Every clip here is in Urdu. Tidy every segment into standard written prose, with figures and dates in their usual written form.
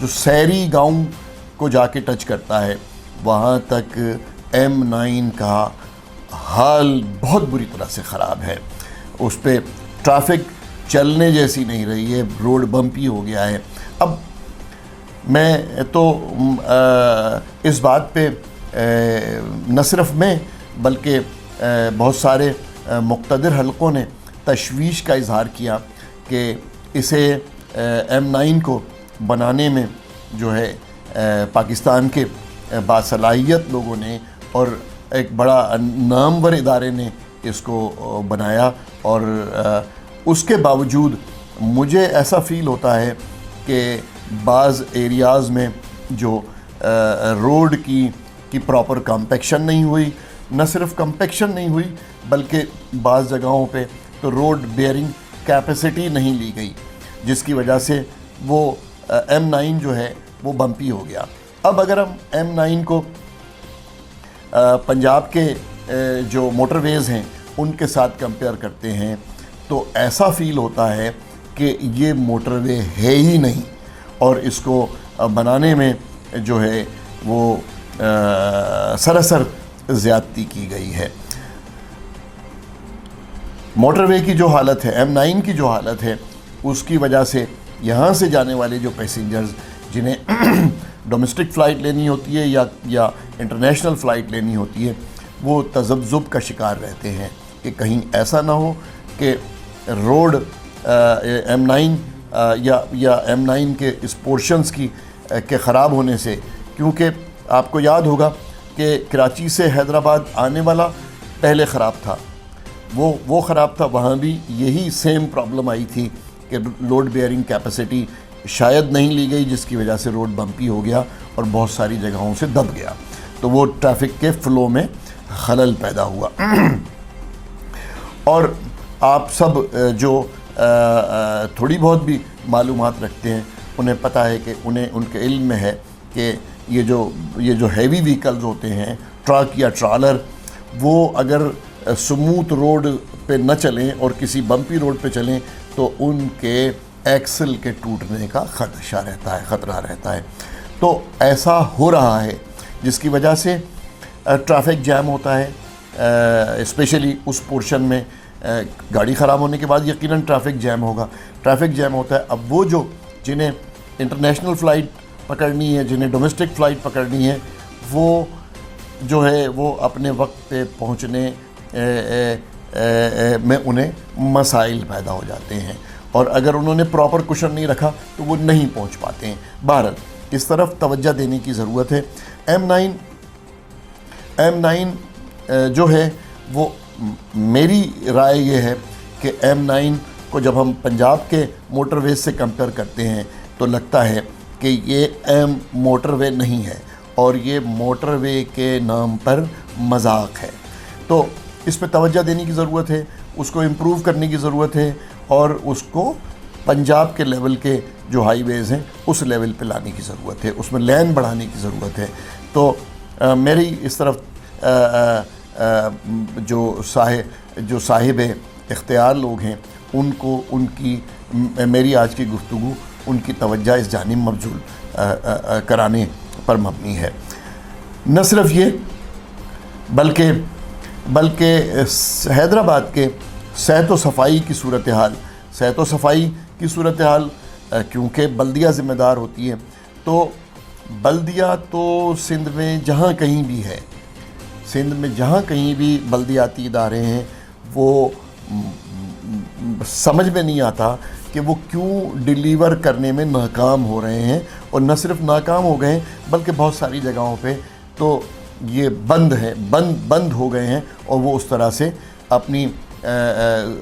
جو سیری گاؤں کو جا کے ٹچ کرتا ہے وہاں تک M9 کا حال بہت بری طرح سے خراب ہے. اس پہ ٹریفک چلنے جیسی نہیں رہی ہے, روڈ بمپی ہو گیا ہے. اب میں تو اس بات پہ نہ صرف میں بلکہ بہت سارے مقتدر حلقوں نے تشویش کا اظہار کیا کہ اسے M9 کو بنانے میں جو ہے پاکستان کے باصلاحیت لوگوں نے اور ایک بڑا نامور ادارے نے اس کو بنایا, اور اس کے باوجود مجھے ایسا فیل ہوتا ہے کہ بعض ایریاز میں جو روڈ کی پراپر کمپیکشن نہیں ہوئی, نہ صرف کمپیکشن نہیں ہوئی بلکہ بعض جگہوں پہ تو روڈ بیئرنگ کیپیسٹی نہیں لی گئی, جس کی وجہ سے وہ M9 جو ہے وہ بمپی ہو گیا. اب اگر ہم M9 کو پنجاب کے جو موٹر ویز ہیں ان کے ساتھ کمپیئر کرتے ہیں تو ایسا فیل ہوتا ہے کہ یہ موٹر وے ہے ہی نہیں, اور اس کو بنانے میں جو ہے وہ سراسر زیادتی کی گئی ہے. موٹر وے کی جو حالت ہے, M9 کی جو حالت ہے, اس کی وجہ سے یہاں سے جانے والے جو پیسنجرز جنہیں ڈومیسٹک فلائٹ لینی ہوتی ہے یا انٹرنیشنل فلائٹ لینی ہوتی ہے, وہ تذبذب کا شکار رہتے ہیں کہ کہیں ایسا نہ ہو کہ روڈ M9 یا M9 کے اس پورشنز کے خراب ہونے سے, کیونکہ آپ کو یاد ہوگا کہ کراچی سے حیدرآباد آنے والا پہلے خراب تھا, وہ خراب تھا, وہاں بھی یہی سیم پرابلم آئی تھی کہ لوڈ بیئرنگ کیپیسٹی شاید نہیں لی گئی, جس کی وجہ سے روڈ بمپی ہو گیا اور بہت ساری جگہوں سے دب گیا, تو وہ ٹریفک کے فلو میں خلل پیدا ہوا. اور آپ سب جو تھوڑی بہت بھی معلومات رکھتے ہیں انہیں پتہ ہے کہ ان کے علم میں ہے کہ یہ جو ہیوی وہیکلز ہوتے ہیں, ٹرک یا ٹرالر, وہ اگر سموتھ روڈ پہ نہ چلیں اور کسی بمپی روڈ پہ چلیں تو ان کے ایکسل کے ٹوٹنے کا خطرہ رہتا ہے. تو ایسا ہو رہا ہے جس کی وجہ سے ٹریفک جام ہوتا ہے, اسپیشلی اس پورشن میں گاڑی خراب ہونے کے بعد یقیناً ٹریفک جام ہوگا, ٹریفک جام ہوتا ہے. اب وہ جنہیں انٹرنیشنل فلائٹ پکڑنی ہے, جنہیں ڈومیسٹک فلائٹ پکڑنی ہے, وہ جو ہے وہ اپنے وقت پہ پہنچنے میں انہیں مسائل پیدا ہو جاتے ہیں, اور اگر انہوں نے پراپر کوشن نہیں رکھا تو وہ نہیں پہنچ پاتے ہیں. بہرحال اس طرف توجہ دینے کی ضرورت ہے. M9 جو ہے وہ, میری رائے یہ ہے کہ M9 کو جب ہم پنجاب کے موٹر ویز سے کمپیئر کرتے ہیں تو لگتا ہے کہ یہ موٹر وے نہیں ہے اور یہ موٹر وے کے نام پر مذاق ہے. تو اس پہ توجہ دینے کی ضرورت ہے, اس کو امپروو کرنے کی ضرورت ہے, اور اس کو پنجاب کے لیول کے جو ہائی ویز ہیں اس لیول پہ لانے کی ضرورت ہے, اس میں لین بڑھانے کی ضرورت ہے. تو میری اس طرف جو صاحب اختیار لوگ ہیں ان کی میری آج کی گفتگو ان کی توجہ اس جانب مبذول کرانے پر مبنی ہے. نہ صرف یہ بلکہ حیدرآباد کے صحت و صفائی کی صورتحال کیونکہ بلدیہ ذمہ دار ہوتی ہے, تو بلدیہ تو سندھ میں جہاں کہیں بھی ہے, سندھ میں جہاں کہیں بھی بلدیاتی ادارے ہیں, وہ سمجھ میں نہیں آتا کہ وہ کیوں ڈیلیور کرنے میں ناکام ہو رہے ہیں, اور نہ صرف ناکام ہو گئے ہیں بلکہ بہت ساری جگہوں پہ تو یہ بند ہو گئے ہیں, اور وہ اس طرح سے اپنی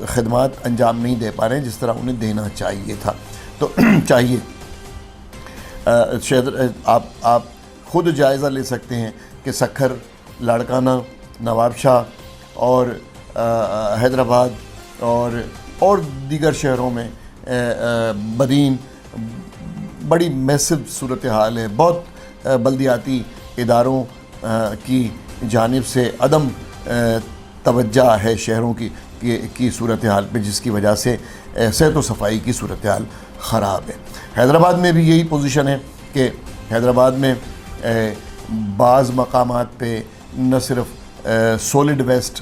خدمات انجام نہیں دے پا رہے ہیں جس طرح انہیں دینا چاہیے تھا. تو چاہیے آپ خود جائزہ لے سکتے ہیں کہ سکھر, لاڑکانہ, نواب شاہ اور حیدرآباد اور دیگر شہروں میں بدین بڑی میسو صورتحال ہے. بہت بلدیاتی اداروں کی جانب سے عدم توجہ ہے شہروں کی صورتحال پہ, جس کی وجہ سے صحت و صفائی کی صورتحال خراب ہے. حیدرآباد میں بھی یہی پوزیشن ہے. کہ حیدرآباد میں بعض مقامات پہ نہ صرف سولڈ ویسٹ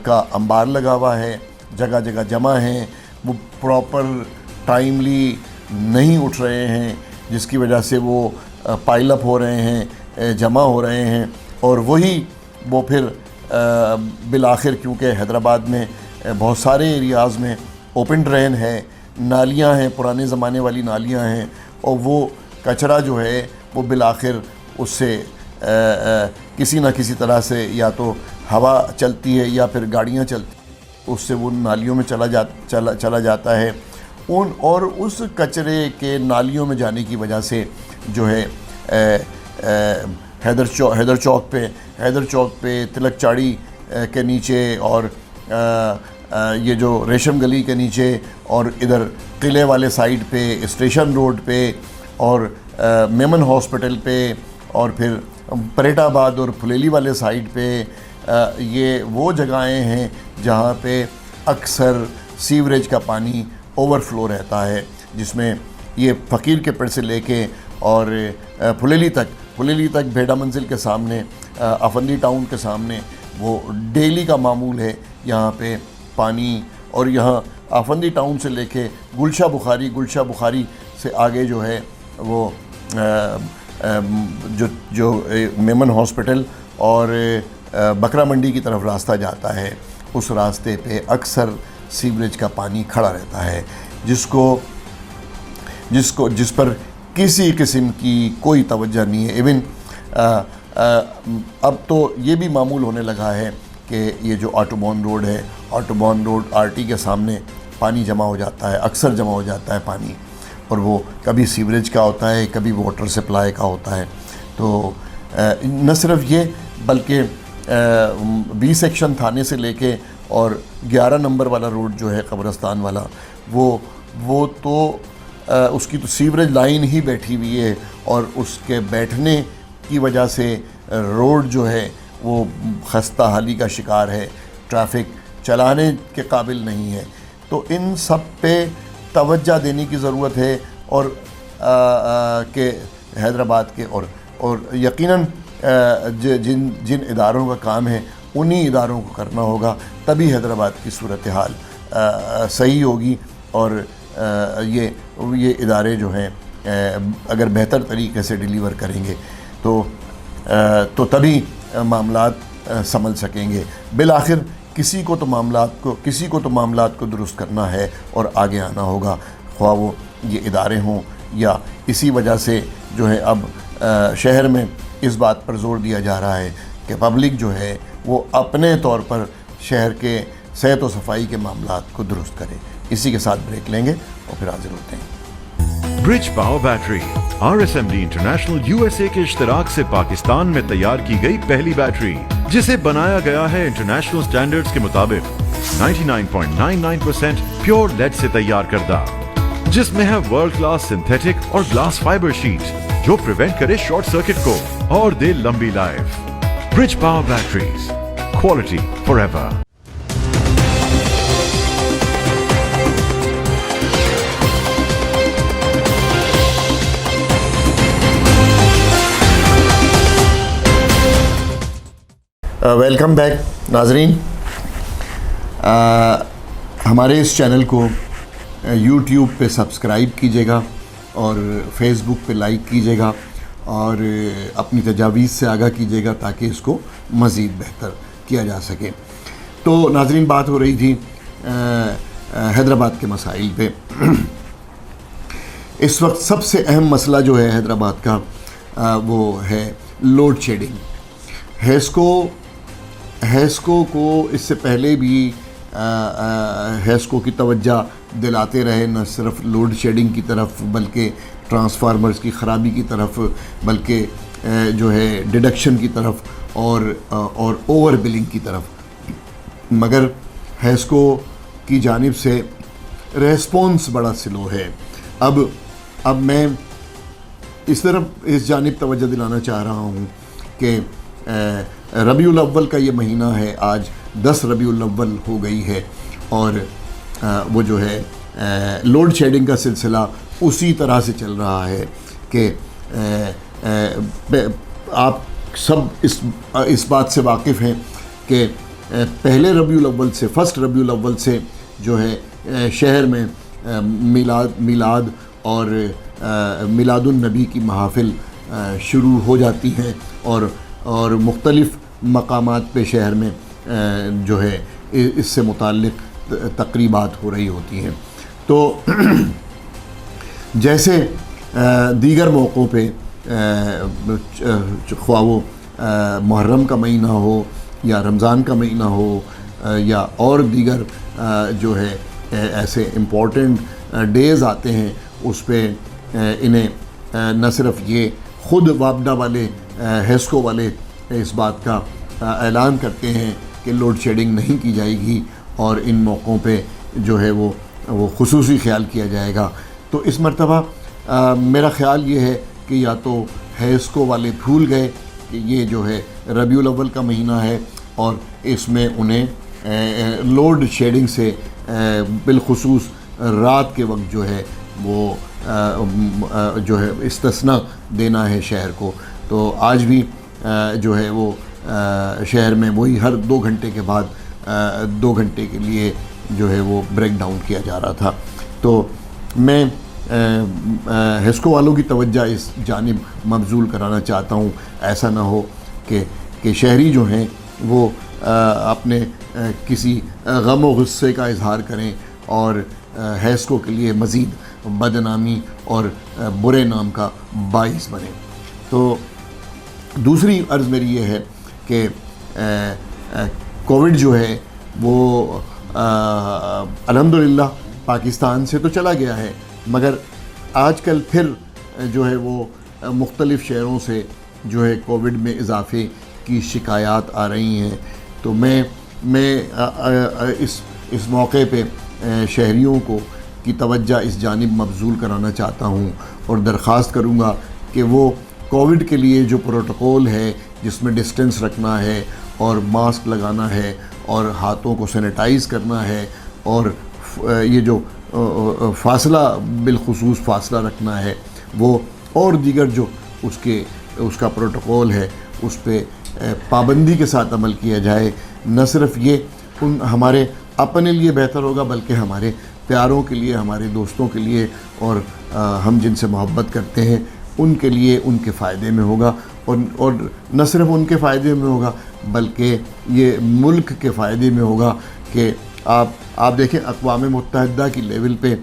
کا انبار لگا ہوا ہے، جگہ جگہ جمع ہیں، وہ پراپر ٹائملی نہیں اٹھ رہے ہیں، جس کی وجہ سے وہ پائل اپ ہو رہے ہیں، جمع ہو رہے ہیں، اور وہی وہ پھر بالآخر کیونکہ حیدرآباد میں بہت سارے ایریاز میں اوپن ڈرین ہے، نالیاں ہیں، پرانے زمانے والی نالیاں ہیں، اور وہ کچرا جو ہے وہ بالآخر اس سے کسی نہ کسی طرح سے یا تو ہوا چلتی ہے یا پھر گاڑیاں چلتی ہیں، اس سے وہ نالیوں میں چلا جاتا ہے، اور اس کچرے کے نالیوں میں جانے کی وجہ سے جو ہے حیدر چوک پہ تلک چاڑی کے نیچے اور یہ جو ریشم گلی کے نیچے اور ادھر قلعے والے سائڈ پہ، اسٹیشن روڈ پہ اور میمن ہاسپٹل پہ اور پھر پریٹ آباد اور پھلیلی والے سائڈ پہ، یہ وہ جگہیں ہیں جہاں پہ اکثر سیوریج کا پانی اوور فلو رہتا ہے، جس میں یہ فقیر کے پیڑ سے لے کے اور پھلیلی تک بھیڑا منزل کے سامنے، افندی ٹاؤن کے سامنے وہ ڈیلی کا معمول ہے یہاں پہ پانی، اور یہاں افندی ٹاؤن سے لے کے گلشہ بخاری سے آگے جو ہے وہ جو میمن ہاسپٹل اور بکرا منڈی کی طرف راستہ جاتا ہے، اس راستے پہ اکثر سیوریج کا پانی کھڑا رہتا ہے، جس پر کسی قسم کی کوئی توجہ نہیں ہے۔ ایون اب تو یہ بھی معمول ہونے لگا ہے کہ یہ جو آٹوبان روڈ آر ٹی کے سامنے پانی جمع ہو جاتا ہے، اکثر جمع ہو جاتا ہے پانی، اور وہ کبھی سیوریج کا ہوتا ہے، کبھی واٹر سپلائی کا ہوتا ہے۔ تو نہ صرف یہ بلکہ 20 سیکشن تھانے سے لے کے اور 11 نمبر والا روڈ جو ہے قبرستان والا، وہ تو اس کی تو سیوریج لائن ہی بیٹھی ہوئی ہے، اور اس کے بیٹھنے کی وجہ سے روڈ جو ہے وہ خستہ حالی کا شکار ہے، ٹریفک چلانے کے قابل نہیں ہے۔ تو ان سب پہ توجہ دینے کی ضرورت ہے، اور کہ حیدرآباد کے اور یقیناً جن اداروں کا کام ہے انہی اداروں کو کرنا ہوگا، تبھی حیدرآباد کی صورتحال صحیح ہوگی، اور یہ ادارے جو ہیں اگر بہتر طریقے سے ڈیلیور کریں گے تو تبھی معاملات سنبھل سکیں گے۔ بالآخر کسی کو تو معاملات کو درست کرنا ہے اور آگے آنا ہوگا، خواہ وہ یہ ادارے ہوں، یا اسی وجہ سے جو ہے اب شہر میں اس بات پر زور دیا جا رہا ہے کہ پبلک جو ہے وہ اپنے طور پر شہر کے صحت و صفائی کے معاملات کو درست کرے۔ اسی کے ساتھ بریک لیں گے اور پھر حاضر ہوتے ہیں۔ Bridge power battery RSMD international USA کے اشتراک سے پاکستان میں تیار کی گئی پہلی بیٹری، جسے بنایا گیا ہے انٹرنیشنل سٹینڈرڈز کے مطابق 99.99% پیور لیڈ سے تیار کردہ، جس میں ہے ورلڈ کلاس سنتھیٹک اور گلاس فائبر شیٹ جو پریونٹ کرے شارٹ سرکٹ کو اور دے لمبی life. Bridge power batteries, quality for ever. Welcome back ناظرین، ہمارے اس چینل کو یوٹیوب پہ سبسکرائب کیجیے گا اور فیس بک پہ لائک کیجیے گا، اور اپنی تجاویز سے آگاہ کیجیے گا تاکہ اس کو مزید بہتر کیا جا سکے۔ تو ناظرین، بات ہو رہی تھی حیدرآباد کے مسائل پہ۔ اس وقت سب سے اہم مسئلہ جو ہے حیدرآباد کا وہ ہے لوڈ شیڈنگ۔ ہیسکو کو اس سے پہلے بھی ہیسکو کی توجہ دلاتے رہے، نہ صرف لوڈ شیڈنگ کی طرف بلکہ ٹرانسفارمرز کی خرابی کی طرف، بلکہ جو ہے ڈیڈکشن کی طرف اور اوور بلنگ کی طرف، مگر ہیسکو کی جانب سے ریسپونس بڑا سلو ہے۔ اب میں اس جانب توجہ دلانا چاہ رہا ہوں کہ ربیع الاول کا یہ مہینہ ہے، آج 10 ربیع الاول ہو گئی ہے، اور وہ جو ہے لوڈ شیڈنگ کا سلسلہ اسی طرح سے چل رہا ہے کہ آپ سب اس بات سے واقف ہیں کہ پہلے ربیع الاول سے فرسٹ ربیع الاول سے جو ہے شہر میں میلاد اور میلاد النبی کی محافل شروع ہو جاتی ہیں اور مختلف مقامات پہ شہر میں جو ہے اس سے متعلق تقریبات ہو رہی ہوتی ہیں. تو جیسے دیگر موقعوں پہ خواہ وہ محرم کا مہینہ ہو یا رمضان کا مہینہ ہو یا اور دیگر جو ہے ایسے امپورٹنٹ ڈیز آتے ہیں, اس پہ انہیں نہ صرف یہ خود وابڈا والے ہیسکو والے اس بات کا اعلان کرتے ہیں کہ لوڈ شیڈنگ نہیں کی جائے گی اور ان موقعوں پہ جو ہے وہ خصوصی خیال کیا جائے گا. تو اس مرتبہ میرا خیال یہ ہے کہ یا تو ہیسکو والے بھول گئے کہ یہ جو ہے ربیع الاول کا مہینہ ہے اور اس میں انہیں لوڈ شیڈنگ سے بالخصوص رات کے وقت جو ہے وہ جو ہے استثناء دینا ہے شہر کو. تو آج بھی جو ہے وہ شہر میں وہی ہر 2 گھنٹے کے بعد 2 گھنٹے کے لیے جو ہے وہ بریک ڈاؤن کیا جا رہا تھا. تو میں ہیسکو والوں کی توجہ اس جانب مبذول کرانا چاہتا ہوں. ایسا نہ ہو کہ شہری جو ہیں وہ اپنے کسی غم و غصے کا اظہار کریں اور ہیسکو کے لیے مزید بدنامی اور برے نام کا باعث بنے. تو دوسری عرض میری یہ ہے کہ کووڈ جو ہے وہ الحمدللہ پاکستان سے تو چلا گیا ہے, مگر آج کل پھر جو ہے وہ مختلف شہروں سے جو ہے کووڈ میں اضافے کی شکایات آ رہی ہیں. تو میں اس موقع پہ شہریوں کی توجہ اس جانب مبذول کرانا چاہتا ہوں اور درخواست کروں گا کہ وہ کووڈ کے لیے جو پروٹوکول ہے جس میں ڈسٹنس رکھنا ہے اور ماسک لگانا ہے اور ہاتھوں کو سینیٹائز کرنا ہے اور یہ جو فاصلہ بالخصوص فاصلہ رکھنا ہے وہ اور دیگر جو اس کا پروٹوکول ہے اس پہ پابندی کے ساتھ عمل کیا جائے. نہ صرف یہ ہمارے اپنے لیے بہتر ہوگا بلکہ ہمارے پیاروں کے لیے, ہمارے دوستوں کے لیے اور ہم جن سے محبت کرتے ہیں ان کے لیے ان کے فائدے میں ہوگا. اور نہ صرف ان کے فائدے میں ہوگا بلکہ یہ ملک کے فائدے میں ہوگا کہ آپ دیکھیں اقوام متحدہ کی لیول پہ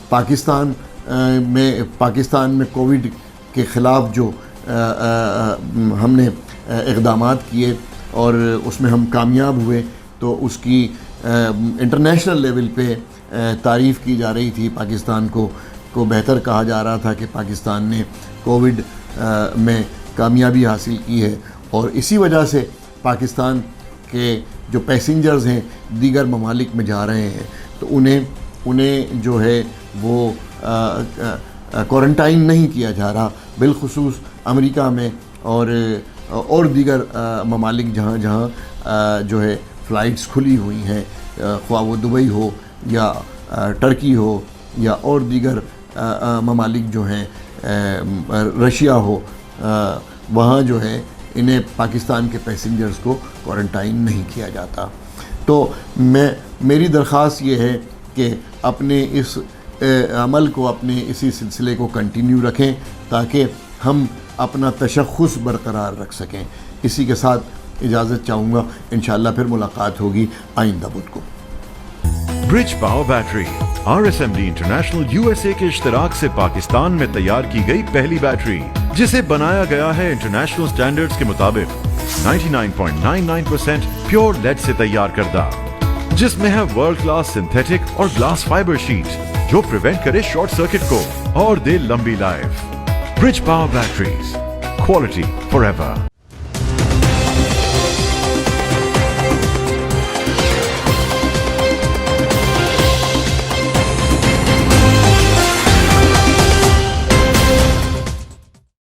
پاکستان میں کووڈ کے خلاف جو ہم نے اقدامات کیے اور اس میں ہم کامیاب ہوئے تو اس کی انٹرنیشنل لیول پہ تعریف کی جا رہی تھی. پاکستان کو بہتر کہا جا رہا تھا کہ پاکستان نے کووڈ میں کامیابی حاصل کی ہے اور اسی وجہ سے پاکستان کے جو پیسنجرز ہیں دیگر ممالک میں جا رہے ہیں تو انہیں جو ہے وہ کوارنٹائن نہیں کیا جا رہا, بالخصوص امریکہ میں اور دیگر ممالک جہاں جو ہے فلائٹس کھلی ہوئی ہیں, خواہ وہ دبئی ہو یا ٹرکی ہو یا اور دیگر ممالک جو ہیں رشیا ہو, وہاں جو ہے انہیں پاکستان کے پیسنجرز کو کوارنٹائن نہیں کیا جاتا. تو میری درخواست یہ ہے کہ اپنے اس عمل کو, اپنے اسی سلسلے کو کنٹینیو رکھیں تاکہ ہم اپنا تشخص برقرار رکھ سکیں. اسی کے ساتھ اجازت چاہوں گا, انشاءاللہ پھر ملاقات ہوگی آئندہ بدھ کو. Bridge power battery RSMD international USA کے اشتراک سے پاکستان میں تیار کی گئی پہلی بیٹری جسے بنایا گیا ہے انٹرنیشنل سٹینڈرڈز کے مطابق 99.99% پیور لیڈ سے تیار کردہ, جس میں ہے ورلڈ کلاس سنتھیٹک اور گلاس فائبر شیٹ جو پریونٹ کرے شارٹ سرکٹ کو اور دے لمبی life. Bridge power batteries, quality for ever.